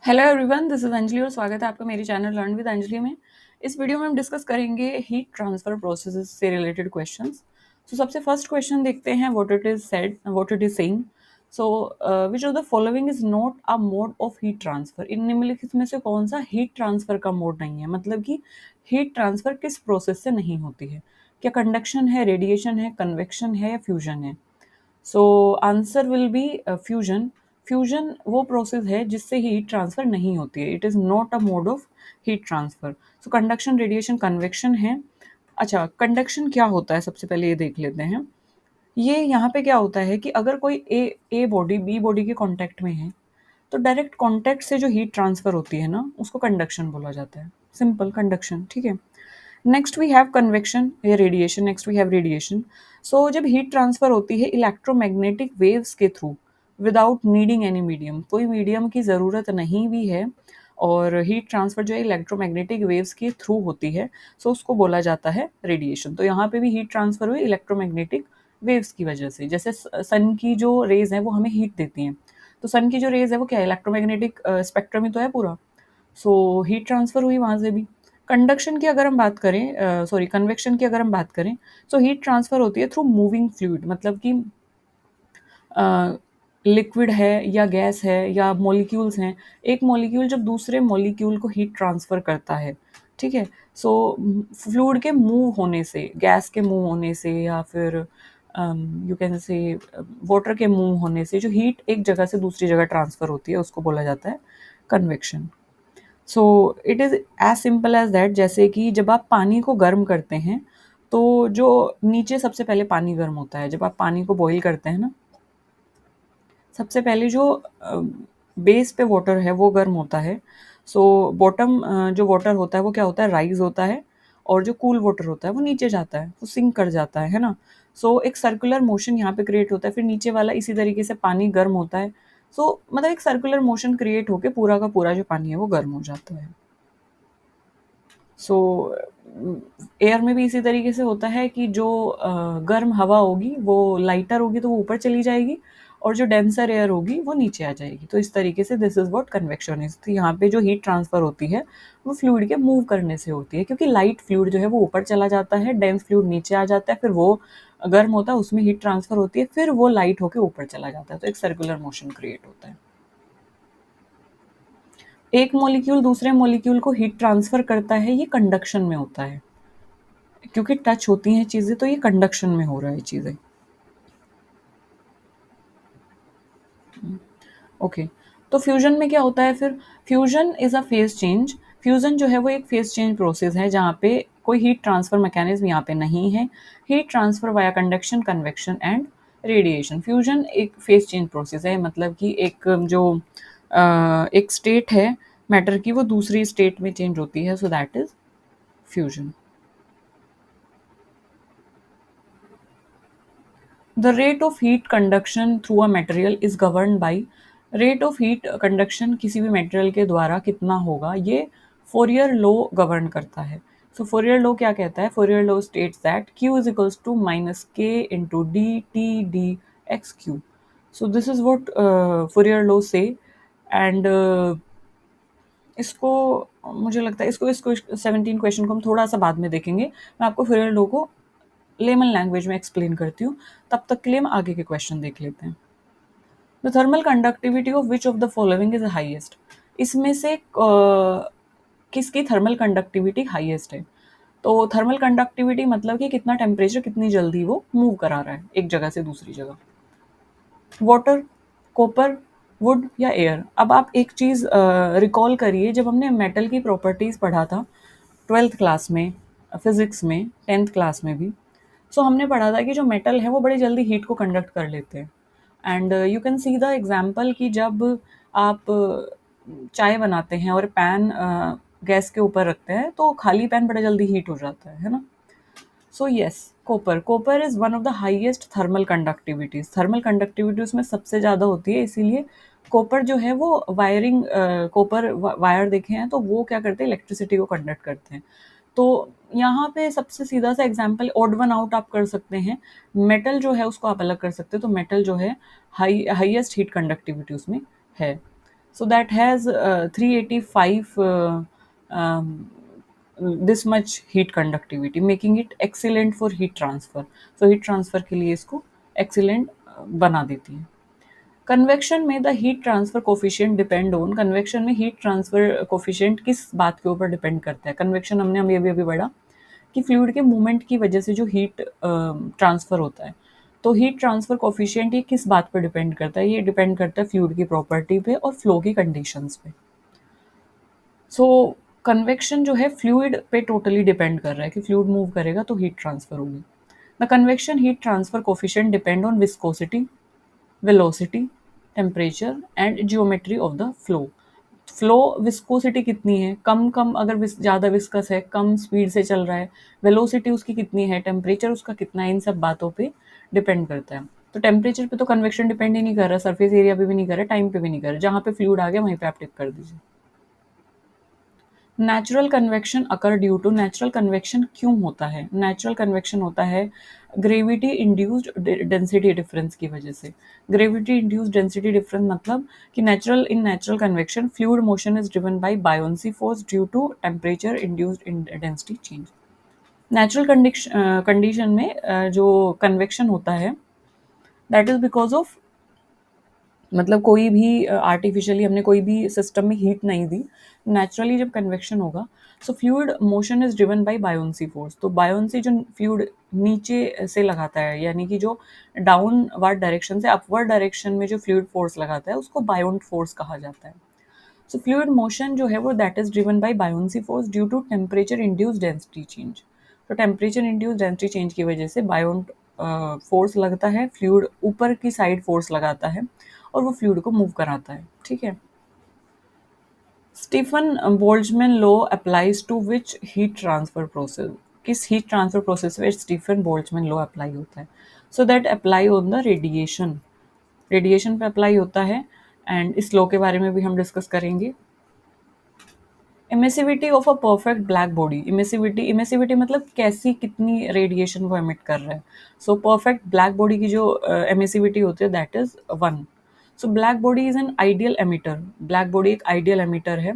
Hello everyone, this is Anjali और स्वागत है आपका मेरे चैनल लर्न विद अंजलि में। इस वीडियो में हम डिस्कस करेंगे हीट ट्रांसफर प्रोसेसेस से रिलेटेड क्वेश्चंस। सो सबसे फर्स्ट क्वेश्चन देखते हैं, what it is saying. So which of the following is not a mode of heat transfer. इन निम्नलिखित में से कौन सा हीट ट्रांसफर का मोड नहीं है, मतलब कि हीट ट्रांसफर किस प्रोसेस से नहीं होती है। क्या कंडक्शन है, रेडिएशन है, कन्वेक्शन है या फ्यूजन है। So answer will be fusion. Fusion वो प्रोसेस है जिससे हीट ट्रांसफर नहीं होती है। It is not a mode of heat transfer. So conduction, radiation, convection है। अच्छा, कंडक्शन क्या होता है सबसे पहले ये देख लेते हैं। ये यहाँ पे क्या होता है कि अगर कोई ए बॉडी बी बॉडी के कांटेक्ट में है तो डायरेक्ट कांटेक्ट से जो हीट ट्रांसफर होती है ना, उसको कंडक्शन बोला जाता है। सिंपल कंडक्शन, ठीक है। नेक्स्ट वी हैव कन्वेक्शन या radiation. Next we have radiation. So जब हीट ट्रांसफर होती है इलेक्ट्रोमैग्नेटिक वेव्स के through, without needing any medium, कोई मीडियम की ज़रूरत नहीं भी है, और हीट ट्रांसफर जो है इलेक्ट्रोमैग्नेटिक वेव्स के थ्रू होती है, सो उसको बोला जाता है रेडिएशन। तो यहाँ पे भी हीट ट्रांसफर हुई इलेक्ट्रोमैग्नेटिक वेव्स की वजह से। जैसे सन की जो रेज है वो हमें हीट देती हैं, तो सन की जो रेज है वो क्या है, इलेक्ट्रोमैग्नेटिक स्पेक्ट्रम ही तो है पूरा। सो हीट ट्रांसफर हुई वहाँ से भी। कंडक्शन की अगर हम बात करें, सॉरी कन्वेक्शन की अगर हम बात करें, तो हीट ट्रांसफर होती है थ्रू मूविंग फ्लूइड, मतलब कि लिक्विड है या गैस है या मॉलिक्यूल्स हैं। एक मॉलिक्यूल जब दूसरे मॉलिक्यूल को हीट ट्रांसफर करता है, ठीक है। सो फ्लूइड के मूव होने से, गैस के मूव होने से, या फिर यू कैन से वाटर के मूव होने से जो हीट एक जगह से दूसरी जगह ट्रांसफर होती है, उसको बोला जाता है convection. So it is as simple as that. जैसे कि जब आप पानी को गर्म करते हैं तो जो नीचे सबसे पहले पानी गर्म होता है, जब आप पानी को बॉईल करते हैं ना, सबसे पहले जो बेस पे वाटर है वो गर्म होता है। सो बॉटम जो वाटर होता है वो क्या होता है, राइज होता है, और जो कूल वाटर होता है वो नीचे जाता है, वो सिंक कर जाता है ना। सो एक सर्कुलर मोशन यहाँ पे क्रिएट होता है, फिर नीचे वाला इसी तरीके से पानी गर्म होता है। सो मतलब एक सर्कुलर मोशन क्रिएट होके पूरा का पूरा जो पानी है वो गर्म हो जाता है। सो एयर में भी इसी तरीके से होता है कि जो गर्म हवा होगी वो लाइटर होगी तो वो ऊपर चली जाएगी, और जो डेंसर एयर होगी वो नीचे आ जाएगी। तो इस तरीके से this is what convection is. तो यहाँ पे जो हीट ट्रांसफर होती है वो फ्लूइड के मूव करने से होती है, क्योंकि लाइट फ्लूइड जो है वो ऊपर चला जाता है, डेंस फ्लूइड नीचे आ जाता है, फिर वो गर्म होता है, उसमें हीट ट्रांसफर होती है, फिर वो लाइट होकर ऊपर चला जाता है, तो एक सर्कुलर मोशन क्रिएट होता है। एक मॉलिक्यूल दूसरे मॉलिक्यूल को हीट ट्रांसफर करता है, ये कंडक्शन में होता है, क्योंकि टच होती हैं चीज़ें, तो ये कंडक्शन में हो रहा है चीज़ें। ओके, तो फ्यूजन में क्या होता है फिर। Fusion is a phase change. Fusion जो है वो एक फेज चेंज प्रोसेस है जहाँ पे कोई हीट ट्रांसफर मैकेनिज्म यहाँ पे नहीं है। Heat transfer via conduction, convection and radiation. Fusion एक फेज चेंज प्रोसेस है, मतलब कि एक जो एक स्टेट है मैटर की वो दूसरी स्टेट में चेंज होती है, so that is fusion. The rate of heat conduction through a material is governed by। rate of heat conduction किसी भी मटेरियल के द्वारा कितना होगा, ये फोरियर लॉ गवर्न करता है। सो फोरियर लॉ क्या कहता है, Fourier law states that Q is equals to minus K into D T D X Q. So this is what Fourier law say. And इसको मुझे लगता है इसको इसको 17 क्वेश्चन को हम थोड़ा सा बाद में देखेंगे। मैं आपको फोरियर लॉ को लेमन लैंग्वेज में एक्सप्लेन करती हूँ, तब तक के लिए हम आगे के क्वेश्चन देख लेते हैं। The thermal conductivity of which of the following is highest. इसमें से किसकी थर्मल कंडक्टिविटी हाईएस्ट है। तो थर्मल कंडक्टिविटी मतलब कि कितना टेम्परेचर कितनी जल्दी वो मूव करा रहा है एक जगह से दूसरी जगह। वाटर, कॉपर, वुड या एयर। अब आप एक चीज़ रिकॉल करिए, जब हमने मेटल की प्रॉपर्टीज़ पढ़ा था ट्वेल्थ क्लास में, फिजिक्स में, टेंथ क्लास में भी। सो हमने पढ़ा था कि जो मेटल है वो बड़ी जल्दी हीट को कंडक्ट कर लेते हैं। And you can see the example कि जब आप चाय बनाते हैं और पैन गैस के ऊपर रखते हैं तो खाली पैन बड़ा जल्दी हीट हो जाता है ना। So yes, copper is one of the highest thermal conductivities. Thermal conductivity उसमें सबसे ज़्यादा होती है, इसीलिए कॉपर जो है वो वायरिंग, कॉपर वायर देखे हैं तो वो क्या करते हैं, इलेक्ट्रिसिटी को कंडक्ट करते हैं। तो यहाँ पे सबसे सीधा सा एग्जांपल, ऑड वन आउट आप कर सकते हैं। मेटल जो है उसको आप अलग कर सकते हैं, तो मेटल जो है हाईएस्ट हीट कंडक्टिविटी उसमें है। So that has 385 this much heat conductivity, making it excellent for heat transfer. So heat transfer के लिए इसको excellent बना देती है. कन्वेक्शन में the heat transfer coefficient depend on, convection में हीट ट्रांसफर कोफिशिएंट किस बात के ऊपर डिपेंड करता है. कन्वेक्शन हमने अभी पढ़ा कि फ्लूइड के मूवमेंट की वजह से जो हीट ट्रांसफर होता है, तो हीट ट्रांसफर कोफिशिएंट ये किस बात पर डिपेंड करता है, ये डिपेंड करता है फ्लूइड की प्रॉपर्टी पे और फ्लो की कंडीशंस पे. सो कन्वेक्शन जो है फ्लूइड पे टोटली डिपेंड कर रहा है कि फ्लूइड मूव करेगा तो हीट ट्रांसफर होगी. The convection heat transfer coefficient depend on viscosity, velocity, temperature and geometry of the flow. Flow viscosity कितनी है, कम कम अगर ज़्यादा विस्कस है, कम स्पीड से चल रहा है, वेलोसिटी उसकी कितनी है, टेम्परेचर उसका कितना है, इन सब बातों पे डिपेंड करता है. तो टेम्परेचर पे तो कन्वेक्शन डिपेंड ही नहीं कर रहा, सरफेस एरिया पे भी नहीं कर रहा, टाइम पे भी नहीं कर रहा. जहाँ पे फ्लूइड आ गया वहीं पे आप टिक कर दीजिए. Natural convection occur due to, natural convection क्यों होता है, नेचुरल कन्वेक्शन होता है ग्रेविटी इंड्यूस्ड डेंसिटी डिफरेंस की वजह से. ग्रेविटी इंड्यूस्ड डेंसिटी डिफरेंस मतलब कि natural convection fluid motion is driven by buoyancy force due to temperature induced in density change. Natural condition में जो कन्वेक्शन होता है दैट इज बिकॉज ऑफ, मतलब कोई भी आर्टिफिशियली हमने कोई भी सिस्टम में हीट नहीं दी, नेचुरली जब कन्वेक्शन होगा so fluid motion is driven by buoyancy force. तो बायोन्सी जो फ्लूइड नीचे से लगाता है, यानी कि जो डाउनवर्ड डायरेक्शन से अपवर्ड डायरेक्शन में जो फ्लूइड फोर्स लगाता है उसको बायोन्ट फोर्स कहा जाता है. सो फ्लूइड मोशन जो है वो that is driven by buoyancy force due to temperature induced density change. तो टेम्परेचर इंड्यूस्ड डेंसिटी चेंज की वजह से बायोन्ट फोर्स लगता है, फ्लूइड ऊपर की साइड फोर्स लगाता है और वो फ्लूइड को मूव कराता है. ठीक है. Stefan Boltzmann law applies to which heat transfer process, किस हीट ट्रांसफर प्रोसेस में स्टीफन बोल्ट्जमैन लॉ अप्लाई होता है. So that apply on the radiation, radiation पे अप्लाई होता है. एंड इस लॉ के बारे में भी हम डिस्कस करेंगे. Emissivity of a perfect black body, emissivity मतलब कैसी कितनी रेडिएशन वो एमिट कर रहा है. सो परफेक्ट ब्लैक बॉडी की जो एमिसिविटी होती है that is 1. So black body is an ideal emitter, black body एक आइडियल एमिटर है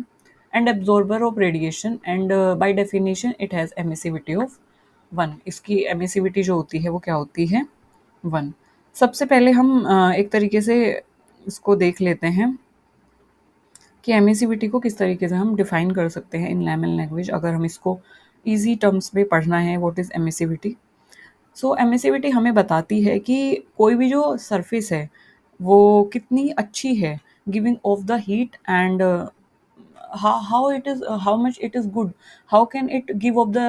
and absorber of radiation and by definition it has emissivity of 1. इसकी एमिसिविटी जो होती है वो क्या होती है, 1. सबसे पहले हम एक तरीके से इसको देख लेते हैं कि एमिसिविटी को किस तरीके से हम डिफाइन कर सकते हैं इन लैमन लैंग्वेज, अगर हम इसको इजी टर्म्स में पढ़ना है. What is emissivity. So emissivity हमें बताती है कि कोई भी जो सरफेस है वो कितनी अच्छी है giving of the heat and how it is how much it is good, how can it give off the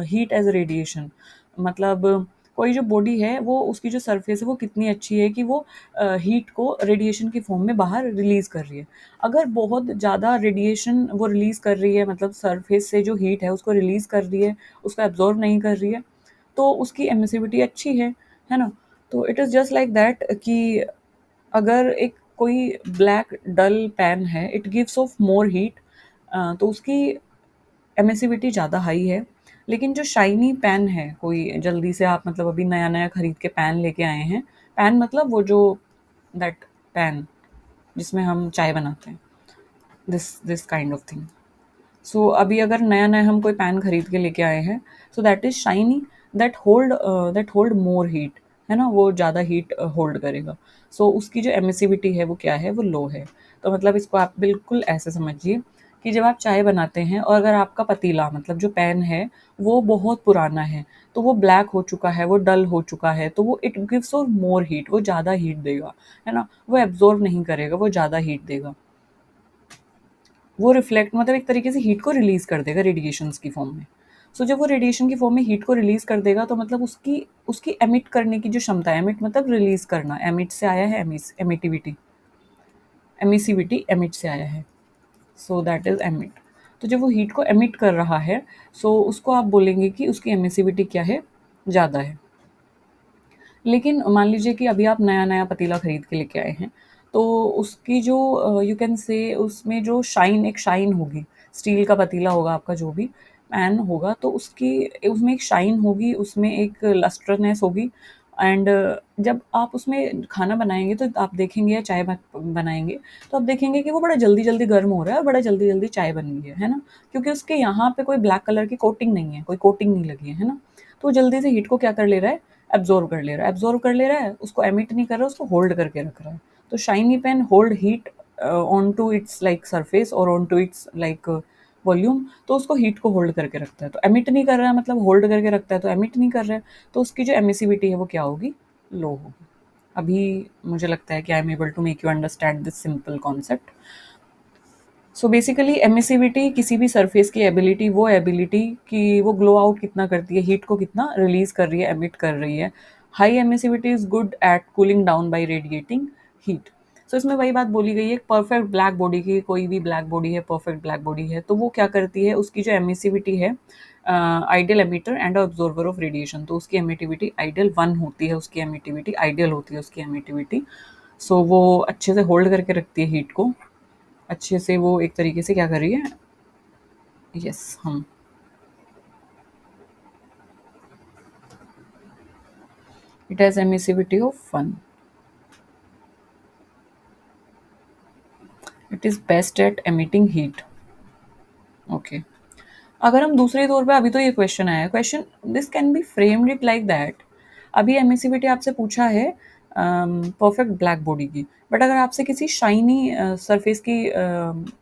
heat as radiation. मतलब कोई जो बॉडी है वो उसकी जो सरफेस है वो कितनी अच्छी है कि वो हीट को रेडिएशन की फॉर्म में बाहर रिलीज कर रही है. अगर बहुत ज़्यादा रेडिएशन वो रिलीज कर रही है, मतलब सरफेस से जो हीट है उसको रिलीज कर रही है, उसको एब्जॉर्ब नहीं कर रही है, तो उसकी एमिसिविटी अच्छी है ना. तो it is just like that कि अगर एक कोई ब्लैक डल पैन है, it gives off more heat, तो उसकी एमिसिविटी ज़्यादा हाई है. लेकिन जो शाइनी पैन है, कोई जल्दी से आप मतलब अभी नया नया खरीद के पैन लेके आए हैं, पैन मतलब वो जो दैट पैन जिसमें हम चाय बनाते हैं, दिस काइंड ऑफ थिंग. सो अभी अगर नया नया हम कोई पैन खरीद के लेके आए हैं, so that is shiny, that hold more heat, है ना, वो ज़्यादा हीट होल्ड करेगा. सो उसकी जो एमिसिविटी है वो क्या है, वो लो है. तो मतलब इसको आप बिल्कुल ऐसे समझिए कि जब आप चाय बनाते हैं और अगर आपका पतीला मतलब जो पैन है वो बहुत पुराना है, तो वो ब्लैक हो चुका है, वो डल हो चुका है, तो वो इट गिव्स और मोर हीट, वो ज़्यादा हीट देगा, है ना, वो एब्जॉर्ब नहीं करेगा, वो ज़्यादा हीट देगा. वो रिफ्लेक्ट मतलब एक तरीके से हीट को रिलीज कर देगा रेडिएशंस की फॉर्म में. सो जब वो रेडिएशन की फॉर्म में हीट को रिलीज कर देगा तो मतलब उसकी उसकी एमिट करने की जो क्षमता है, एमिट मतलब रिलीज करना, एमिट से आया है एमिटिविटी, एमिसिविटी एमिट से आया है, सो दैट इज एमिट. तो जब वो हीट को एमिट कर रहा है सो उसको आप बोलेंगे कि उसकी एमिसिविटी क्या है, ज़्यादा है. लेकिन मान लीजिए कि अभी आप नया नया पतीला खरीद के लेके आए हैं, तो उसकी जो यू कैन से उसमें जो एक शाइन होगी, स्टील का पतीला होगा आपका, जो भी पैन होगा, तो उसकी उसमें एक शाइन होगी, उसमें एक लस्ट्रनेस होगी, एंड जब आप उसमें खाना बनाएंगे तो आप देखेंगे या चाय बनाएंगे तो आप देखेंगे कि वो बड़ा जल्दी जल्दी गर्म हो रहा है और बड़ा जल्दी जल्दी चाय बन गई है ना, क्योंकि उसके यहाँ पे कोई ब्लैक कलर की कोटिंग नहीं है, कोई कोटिंग नहीं लगी है ना। तो वो जल्दी से हीट को क्या कर ले रहा है, एब्जॉर्व कर ले रहा है, एब्जॉर्व कर ले रहा है, उसको एमिट नहीं कर रहा, उसको होल्ड करके रख रहा है। तो shiny pan hold heat on to its like surface और on to its like volume, तो उसको हीट को होल्ड करके रखता है। तो एमिट नहीं कर रहा है मतलब होल्ड करके रखता है, तो एमिट नहीं कर रहा है, तो उसकी जो एमिसिविटी है वो क्या होगी, लो होगी। अभी मुझे लगता है कि I am able to make you understand this simple concept. So basically emissivity किसी भी सरफेस की एबिलिटी, वो एबिलिटी कि वो ग्लो आउट कितना करती है, हीट को कितना रिलीज कर रही है, एमिट कर रही है। High emissivity is good at cooling down by radiating heat. So इसमें वही बात बोली गई है, परफेक्ट ब्लैक बॉडी की, कोई भी ब्लैक बॉडी है, परफेक्ट ब्लैक बॉडी है, तो वो क्या करती है, उसकी जो एमिसिविटी है, ideal emitter and observer of radiation, तो उसकी एमिटिविटी आइडियल वन होती है, उसकी एमिटिविटी आइडियल होती है, उसकी एमिटिविटी। सो वो अच्छे से होल्ड करके रखती है हीट को, अच्छे से वो एक तरीके से क्या कर रही है, यस हम, it has emissivity of one, it is best at emitting heat. Okay, अगर हम दूसरे तौर पे, अभी तो ये क्वेश्चन आया, question this can be framed it like that. अभी एमिसिविटी आपसे पूछा है परफेक्ट ब्लैक बॉडी की, बट अगर आपसे किसी शाइनी सरफेस की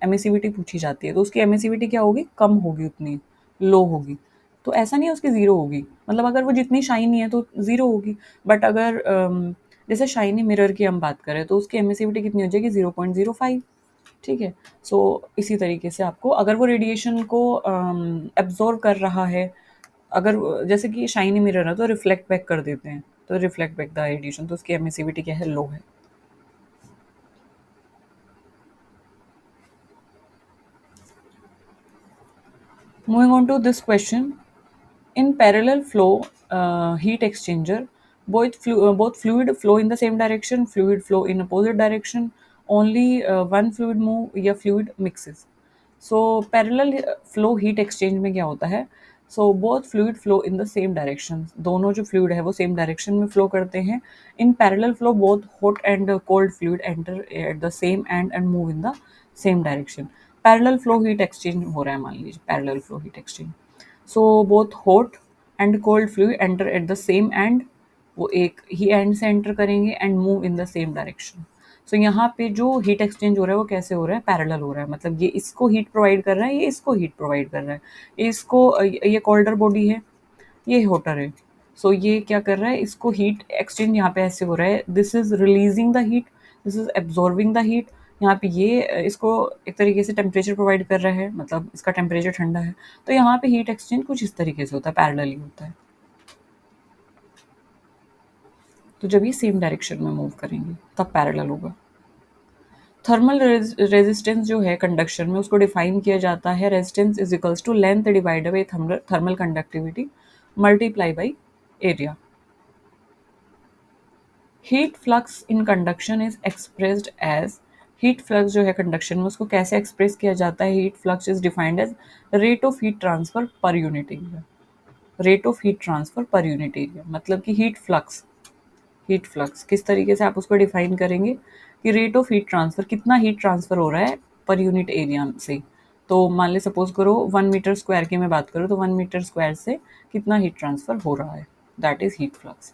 एमिसिविटी पूछी जाती है तो उसकी एमिसिविटी क्या होगी, कम होगी, उतनी लो होगी। तो ऐसा नहीं है उसकी ज़ीरो होगी, मतलब अगर वो जितनी शाइनी है तो ज़ीरो होगी, बट अगर जैसे शाइनी मिरर की हम बात करें तो उसकी एमिसिविटी कितनी हो जाएगी, 0.05। ठीक है। सो इसी तरीके से आपको, अगर वो रेडिएशन को एब्जॉर्व कर रहा है, अगर जैसे कि शाइनी मिरर है तो रिफ्लेक्ट बैक कर देते हैं, तो रिफ्लेक्ट बैक द रेडिएशन, तो उसकी एमिसिविटी क्या है, लो है। Moving on to this question, in parallel flow heat exchanger, both fluid flow in the same direction, fluid flow in opposite direction, only one fluid move या fluid mixes. So parallel flow heat exchange में क्या होता है, so both fluid flow in the same direction, दोनों जो fluid है वो same direction में flow करते हैं। in parallel flow both hot and cold fluid enter at the same end and move in the same direction। parallel flow heat exchange हो रहा है, मान लीजिए parallel flow heat exchange, so both hot and cold fluid enter at the same end, वो एक ही end से enter करेंगे and move in the same direction. So यहाँ पे जो हीट एक्सचेंज हो रहा है वो कैसे हो रहा है, पैरेलल हो रहा है, मतलब ये इसको हीट प्रोवाइड कर रहा है, ये इसको हीट प्रोवाइड कर रहा है, इसको ये कोल्डर बॉडी है, ये होटर है। सो ये क्या कर रहा है, इसको हीट एक्सचेंज यहाँ पे ऐसे हो रहा है, this is releasing the heat, this is absorbing the heat. यहाँ पे ये इसको एक तरीके से टेम्परेचर प्रोवाइड कर रहा है, मतलब इसका टेम्परेचर ठंडा है, तो यहाँ पे हीट एक्सचेंज कुछ इस तरीके से होता है, पैरेलली होता है। तो जब ये सेम डायरेक्शन में मूव करेंगे तब पैरेलल होगा। थर्मल रेजिस्टेंस जो है कंडक्शन में, उसको डिफाइन किया जाता है, resistance is equals to length divided by thermal conductivity multiply by area. Heat flux in conduction is expressed as, heat flux जो है कंडक्शन में उसको कैसे एक्सप्रेस किया जाता है, heat flux is defined as rate of heat transfer per unit area. Rate of heat transfer per unit area मतलब कि हीट फ्लक्स, हीट फ्लक्स किस तरीके से आप उसको डिफाइन करेंगे कि रेट ऑफ हीट ट्रांसफर, कितना हीट ट्रांसफर हो रहा है पर यूनिट एरिया से। तो मान ले सपोज करो 1 मीटर स्क्वायर की मैं बात करूँ तो 1 मीटर स्क्वायर से कितना हीट ट्रांसफर हो रहा है, that is heat flux.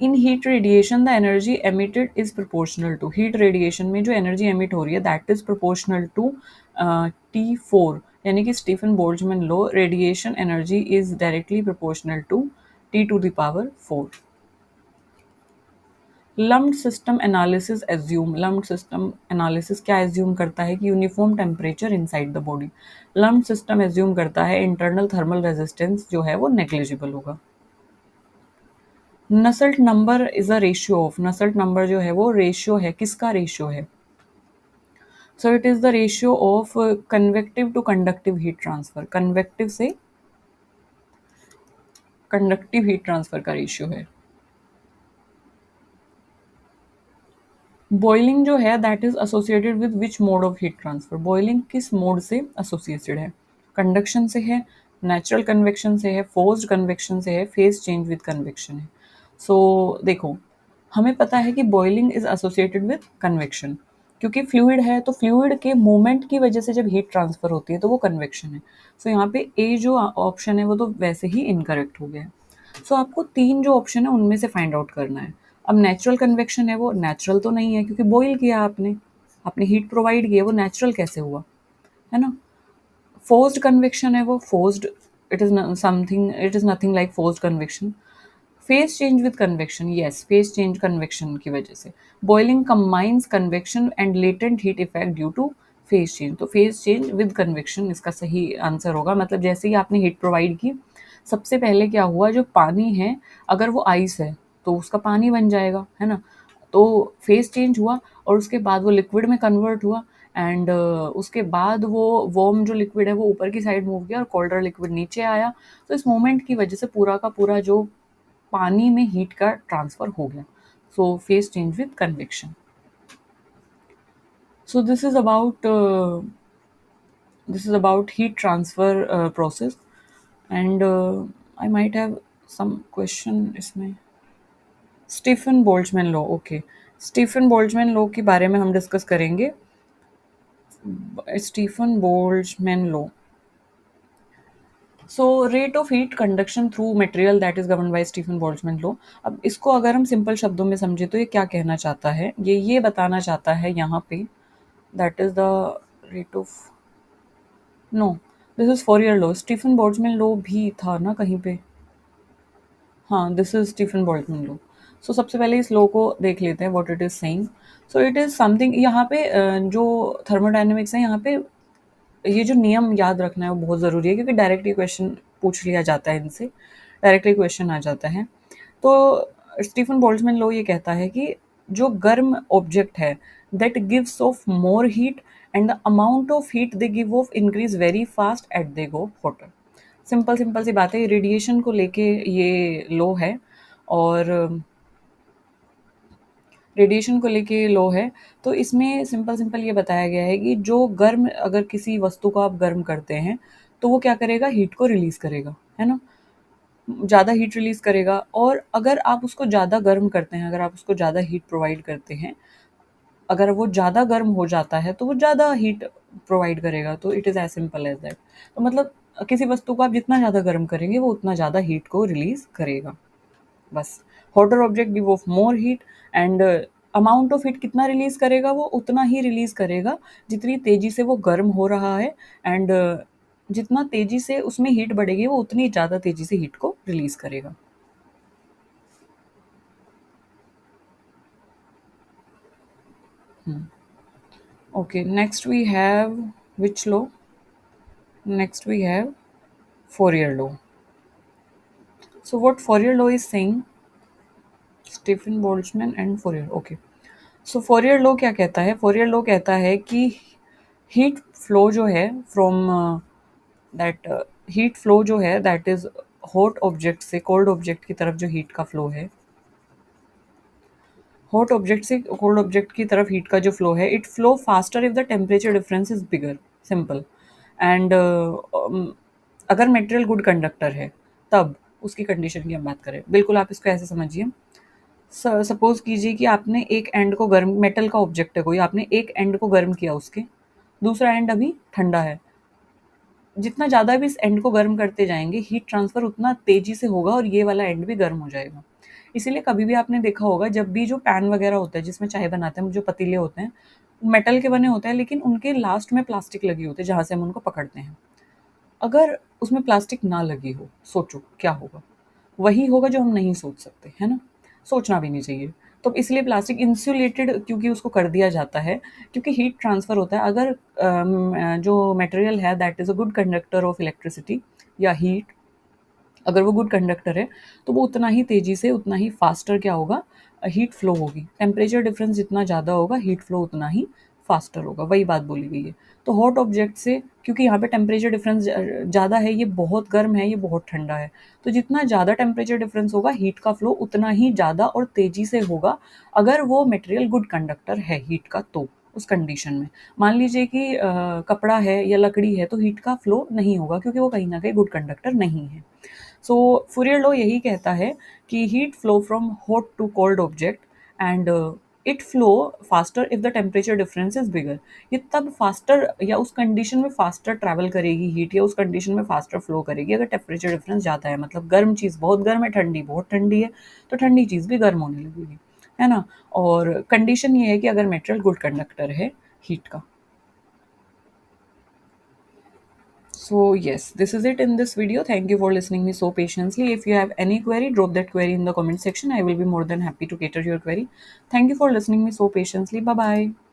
In heat radiation the energy emitted is proportional to, heat radiation में जो एनर्जी एमिट हो रही है that is proportional to T4, यानी कि Stefan Boltzmann law, radiation energy is directly proportional to T⁴। Lumped system analysis assume, lumped system analysis क्या assume करता है कि uniform temperature inside the body. Lumped system assume करता है internal thermal resistance जो है वो नेग्लिजिबल होगा। Nusselt number is a ratio of, Nusselt number जो है वो रेशियो है, किसका रेशियो है, so it is the ratio of convective to conductive heat transfer, convective से कंडक्टिव हीट ट्रांसफर का रेशियो है। बॉइलिंग जो है that is associated with which mode of heat transfer, boiling किस मोड से एसोसिएटेड है, कंडक्शन से है, नेचुरल कन्वेक्शन से है, फोर्स्ड कन्वेक्शन से है, फेज चेंज विद कन्वेक्शन है। सो देखो, हमें पता है कि boiling is associated with convection, क्योंकि फ्लूइड है तो फ्लूइड के मूवमेंट की वजह से जब हीट ट्रांसफर होती है तो वो कन्वेक्शन है। सो यहाँ पे ए जो ऑप्शन है वो तो वैसे ही इनकरेक्ट हो गया है। सो आपको तीन जो ऑप्शन है उनमें से फाइंड आउट करना है। अब नेचुरल कन्वेक्शन है, वो नेचुरल तो नहीं है क्योंकि बॉईल किया आपने, आपने हीट प्रोवाइड की है, वो नेचुरल कैसे हुआ, है ना। फोर्स्ड कन्वेक्शन है, वो forced, it is something, it is nothing like forced convection. Phase change with convection, yes, phase change convection की वजह से। Boiling combines convection and latent heat effect due two phase change, तो phase change with convection इसका सही answer होगा। मतलब जैसे ही आपने हीट प्रोवाइड की, सबसे पहले क्या हुआ, जो पानी है अगर वो आइस है तो उसका पानी बन जाएगा, है ना। तो फेज चेंज हुआ और उसके बाद वो लिक्विड में कन्वर्ट हुआ, एंड उसके बाद वो वार्म जो लिक्विड है वो ऊपर की साइड मूव किया और कोल्डर लिक्विड नीचे आया। तो इस मोमेंट की वजह से पूरा का पूरा जो पानी में हीट का ट्रांसफर हो गया। So phase change with convection. So this is about heat transfer process, and I might have some question इसमें। Stephen Boltzmann law, okay, Stephen Boltzmann law के बारे में हम डिस्कस करेंगे। Stephen Boltzmann law, so rate of heat conduction through material that is govern by Stephen Boltzmann law. अब इसको अगर हम सिंपल शब्दों में समझे तो ये क्या कहना चाहता है, ये बताना चाहता है यहाँ पे, that is the rate of, no, this is Fourier law. Stefan Boltzmann law भी था ना कहीं पे, हाँ, this is Stefan Boltzmann law. So सबसे पहले इस लॉ को देख लेते हैं what it is saying. So it is something, यहाँ पे जो थर्मोडायनेमिक्स है, यहाँ पे ये जो नियम याद रखना है वो बहुत ज़रूरी है, क्योंकि डायरेक्टली क्वेश्चन पूछ लिया जाता है इनसे, डायरेक्टली क्वेश्चन आ जाता है। तो स्टीफन बोल्ट्जमैन लॉ ये कहता है कि जो गर्म ऑब्जेक्ट है that gives off more heat and the amount of heat they give off increase very fast at they go hotter. Simple simple सी बात है, रेडिएशन को लेके ये लॉ है, और रेडिएशन को लेके लॉ है। तो इसमें सिंपल सिंपल ये बताया गया है कि जो गर्म, अगर किसी वस्तु को आप गर्म करते हैं तो वो क्या करेगा, हीट को रिलीज करेगा, है ना, ज़्यादा हीट रिलीज करेगा। और अगर आप उसको ज़्यादा गर्म करते हैं, अगर आप उसको ज़्यादा हीट प्रोवाइड करते हैं, अगर वो ज़्यादा गर्म हो जाता है तो वो ज़्यादा हीट प्रोवाइड करेगा। तो it is as simple as that. तो मतलब किसी वस्तु को आप जितना ज़्यादा गर्म करेंगे वो उतना ज़्यादा हीट को रिलीज करेगा, बस। Hotter object give of more heat, and amount of heat कितना रिलीज करेगा, वो उतना ही रिलीज करेगा जितनी तेजी से वो गर्म हो रहा है, एंड जितना तेजी से उसमें हीट बढ़ेगी वो उतनी ज़्यादा तेजी से हीट को रिलीज करेगा। Okay, next we have which law, next we have Fourier law. So what Fourier law is saying, Stefan Boltzmann and Fourier, okay. So Fourier law क्या कहता है, फोरियर लॉ कहता है कि हीट फ्लो जो है फ्रॉम दैट, हीट फ्लो जो है दैट इज हॉट ऑब्जेक्ट से कोल्ड ऑब्जेक्ट की तरफ जो हीट का फ्लो है, हॉट ऑब्जेक्ट से कोल्ड ऑब्जेक्ट की तरफ हीट का जो फ्लो है, it flow faster if the temperature difference is bigger, simple. And अगर मटेरियल गुड कंडक्टर है तब उसकी कंडीशन की हम बात करें, बिल्कुल आप इसको ऐसे समझिए। सपोज कीजिए कि आपने एक एंड को गर्म, मेटल का ऑब्जेक्ट है कोई, आपने एक एंड को गर्म किया उसके, दूसरा एंड अभी ठंडा है। जितना ज़्यादा भी इस एंड को गर्म करते जाएंगे हीट ट्रांसफ़र उतना तेज़ी से होगा और ये वाला एंड भी गर्म हो जाएगा। इसीलिए कभी भी आपने देखा होगा, जब भी जो पैन वगैरह होता है जिसमें चाय बनाते हैं, जो पतीले होते हैं, मेटल के बने होते हैं, लेकिन उनके लास्ट में प्लास्टिक लगी होती है जहाँ से हम उनको पकड़ते हैं। अगर उसमें प्लास्टिक ना लगी हो, सोचो क्या होगा, वही होगा जो हम नहीं सोच सकते, है ना, सोचना भी नहीं चाहिए। तो इसलिए प्लास्टिक इंसुलेटेड क्योंकि उसको कर दिया जाता है, क्योंकि हीट ट्रांसफ़र होता है। अगर जो मटेरियल है that is a good conductor of electricity या हीट, अगर वो गुड कंडक्टर है तो वो उतना ही तेज़ी से, उतना ही फास्टर क्या होगा, हीट फ्लो होगी। टेम्परेचर डिफरेंस जितना ज़्यादा होगा हीट फ्लो उतना ही फास्टर होगा, वही बात बोली गई है। तो हॉट ऑब्जेक्ट से, क्योंकि यहाँ पे टेम्परेचर डिफरेंस ज़्यादा है, ये बहुत गर्म है, ये बहुत ठंडा है, तो जितना ज़्यादा टेम्परेचर डिफरेंस होगा हीट का फ्लो उतना ही ज़्यादा और तेज़ी से होगा, अगर वो मटेरियल गुड कंडक्टर है हीट का तो। उस कंडीशन में। मान लीजिए कि कपड़ा है या लकड़ी है तो हीट का फ्लो नहीं होगा क्योंकि वो कहीं न कहीं गुड कंडक्टर नहीं है। सो फूरियर लॉ यही कहता है कि heat flow from hot to cold object and it flow faster if the temperature difference is bigger. ये तब फास्टर या उस कंडीशन में फास्टर ट्रैवल करेगी हीट, या उस कंडीशन में फास्टर फ्लो करेगी अगर टेम्परेचर डिफरेंस ज़्यादा है। मतलब गर्म चीज़ बहुत गर्म है, ठंडी बहुत ठंडी है, तो ठंडी चीज़ भी गर्म होने लगेगी, है ना। और कंडीशन ये है कि अगर मेटेरियल गुड कंडक्टर है हीट का। So yes, this is it in this video. Thank you for listening me so patiently. If you have any query, drop that query in the comment section. I will be more than happy to cater your query. Thank you for listening me so patiently. Bye bye.